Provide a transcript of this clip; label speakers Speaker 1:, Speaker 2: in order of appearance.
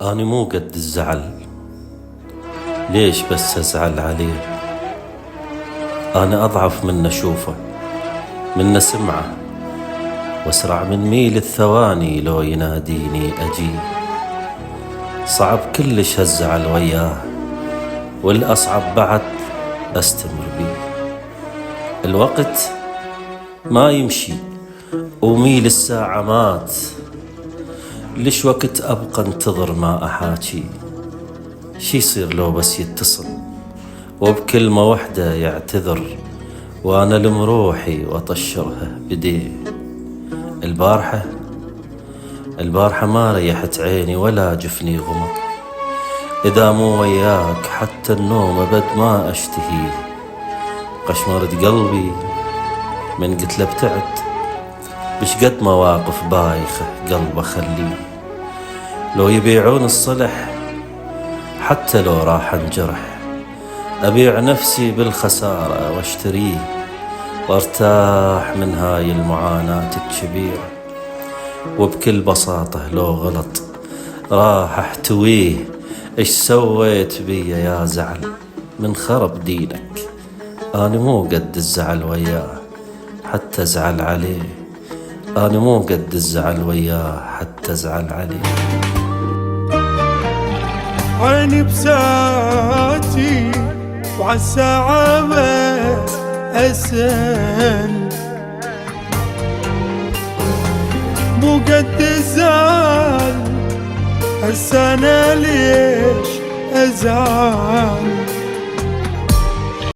Speaker 1: أنا مو قد الزعل، ليش بس أزعل عليه؟ أنا أضعف من أشوفه، من سمعه، وأسرع من ميل الثواني لو يناديني أجي. صعب كلش هالزعل وياه، والأصعب بعد أستمر بيه. الوقت ما يمشي وميل الساعة مات، ليش وقت أبقى انتظر ما أحاكي؟ شي يصير لو بس يتصل وبكلمة وحدة يعتذر، وأنا لمروحي وأطشرها بديه. البارحة ما ريحت عيني ولا جفني غمض، إذا مو وياك حتى النوم أبد ما أشتهيه. قشمرت قلبي من قلت له ابتعد، بش قد مواقف بايخة قلبه خليه. لو يبيعون الصلح حتى لو راح انجرح، أبيع نفسي بالخسارة واشتريه، وارتاح من هاي المعاناة الكبيرة. وبكل بساطة لو غلط راح احتويه. ايش سويت بيا يا زعل من خرب دينك؟ أنا مو قد الزعل وياه حتى ازعل عليه. أنا مو قد الزعل وياه حتى ازعل عليه.
Speaker 2: عيني بساعتي وعالساعة بس أسأل، مو قد الزعل هسه أنا ليش أزعل؟